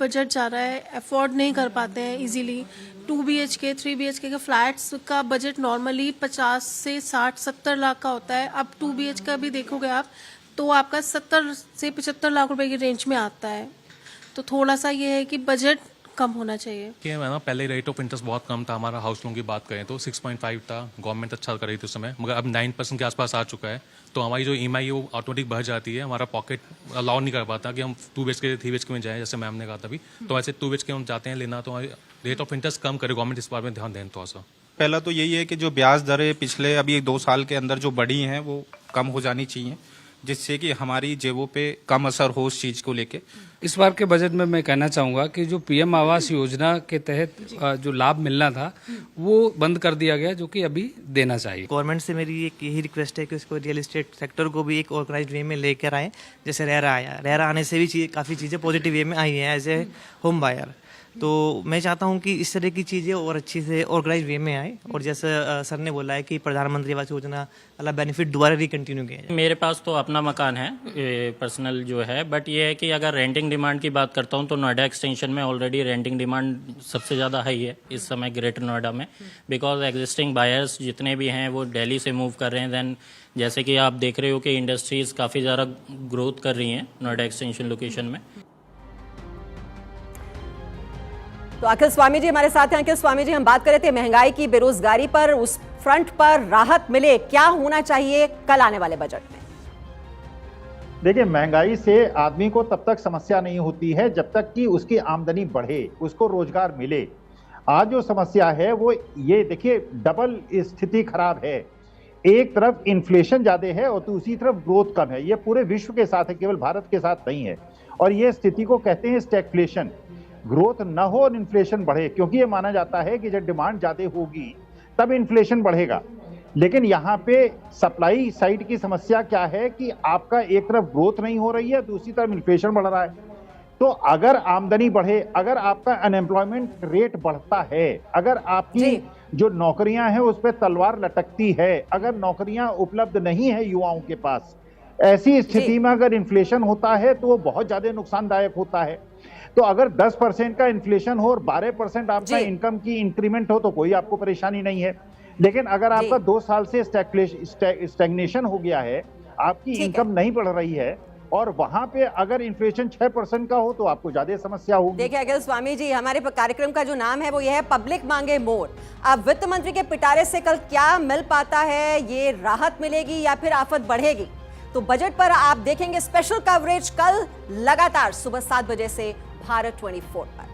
Budget जा रहा है, अफोर्ड नहीं कर पाते हैं इजीली। 2 BHK 3 BHK के फ्लैट्स का बजट नॉर्मली 50 से 60-70 लाख का होता है। अब 2 BHK का भी देखोगे आप तो आपका 70 से 75 लाख रुपए की रेंज में आता है। तो थोड़ा सा ये है कि बजट कम होना चाहिए। कि ना पहले रेट ऑफ इंटरेस्ट बहुत कम था, हमारा हाउस लोन की बात करें तो 6.5 था, गवर्नमेंट अच्छा कर रही थी उस समय, मगर अब 9% के आसपास आ चुका है। तो हमारी जो EMI है वो ऑटोमेटिक बढ़ जाती है, हमारा पॉकेट अलाउ नहीं कर पाता कि हम 2 BHK 3 BHK में जाएं, जैसे मैम ने कहा था अभी। तो ऐसे 2 BHK हम जाते हैं लेना, तो रेट ऑफ इंटरेस्ट कम करे गवर्नमेंट, इस बार में ध्यान दें थोड़ा सा। पहला तो यही है कि जो ब्याज दरें पिछले अभी 2 साल के अंदर जो बढ़ी हैं वो कम हो जानी चाहिए, जिससे कि हमारी जेबों पे कम असर हो उस चीज़ को लेके। इस बार के बजट में मैं कहना चाहूँगा कि जो PM आवास योजना के तहत जो लाभ मिलना था वो बंद कर दिया गया, जो कि अभी देना चाहिए। गवर्नमेंट से मेरी एक यही रिक्वेस्ट है कि उसको रियल एस्टेट सेक्टर को भी एक ऑर्गेनाइज्ड वे में लेकर आए, जैसे रेरा आया। रेरा आने से भी काफ़ी चीज़ें पॉजिटिव वे में आई हैं एज ए होम बायर। तो मैं चाहता हूं कि इस तरह की चीज़ें और अच्छी से ऑर्गेनाइज वे में आए, और जैसे सर ने बोला है कि प्रधानमंत्री आवास योजना वाला बेनिफिट दोबारा रिकंटिन्यू किया जाए। मेरे पास तो अपना मकान है पर्सनल जो है, बट ये है कि अगर रेंटिंग डिमांड की बात करता हूं तो नोएडा एक्सटेंशन में ऑलरेडी रेंटिंग डिमांड सबसे ज़्यादा हाई है इस समय ग्रेटर नोएडा में, बिकॉज एग्जिस्टिंग बायर्स जितने भी हैं वो दिल्ली से मूव कर रहे हैं। देन जैसे कि आप देख रहे हो कि इंडस्ट्रीज़ काफ़ी ज़्यादा ग्रोथ कर रही हैं नोएडा एक्सटेंशन लोकेशन में। तो अखिल स्वामी जी हमारे साथ हैं। अखिल स्वामी जी, हम बात कर रहे थे महंगाई की, बेरोजगारी पर, उस फ्रंट पर राहत मिले, क्या होना चाहिए कल आने वाले बजट में? देखिए, महंगाई से आदमी को तब तक समस्या नहीं होती है जब तक कि उसकी आमदनी बढ़े, उसको रोजगार मिले। आज जो समस्या है वो ये देखिए, डबल स्थिति खराब है। एक तरफ इन्फ्लेशन ज्यादा है और दूसरी तरफ ग्रोथ कम है। ये पूरे विश्व के साथ है, केवल भारत के साथ नहीं है। और ये स्थिति को कहते हैं स्टैगफ्लेशन। ग्रोथ न हो और इन्फ्लेशन बढ़े, क्योंकि ये माना जाता है कि जब डिमांड ज्यादा होगी तब इन्फ्लेशन बढ़ेगा। लेकिन यहाँ पे सप्लाई साइड की समस्या क्या है कि आपका एक तरफ ग्रोथ नहीं हो रही है, दूसरी तरफ इन्फ्लेशन बढ़ रहा है। तो अगर आमदनी बढ़े, अगर आपका अनएम्प्लॉयमेंट रेट बढ़ता है, अगर आपकी जो नौकरियां हैं उस पर तलवार लटकती है, अगर नौकरियां उपलब्ध नहीं है युवाओं के पास, ऐसी स्थिति में अगर इन्फ्लेशन होता है तो वो बहुत ज्यादा नुकसानदायक होता है। तो अगर 10% का इन्फ्लेशन हो और 12% आपका इनकम की इंक्रीमेंट हो तो कोई आपको परेशानी नहीं है। लेकिन अगर आपका 2 साल से स्टैग्नेशन हो गया है, आपकी इनकम नहीं बढ़ रही है और वहां पे अगर इन्फ्लेशन 6% का हो तो आपको ज्यादा समस्या होगी। देखिए अखिल स्वामी जी, हमारे कार्यक्रम का जो नाम है वो ये है पब्लिक मांगे मोर। अब वित्त मंत्री के पिटारे से कल क्या मिल पाता है? ये राहत मिलेगी या फिर आफत बढ़ेगी? तो बजट पर आप देखेंगे स्पेशल कवरेज कल लगातार सुबह 7 बजे से भारत 24 पर।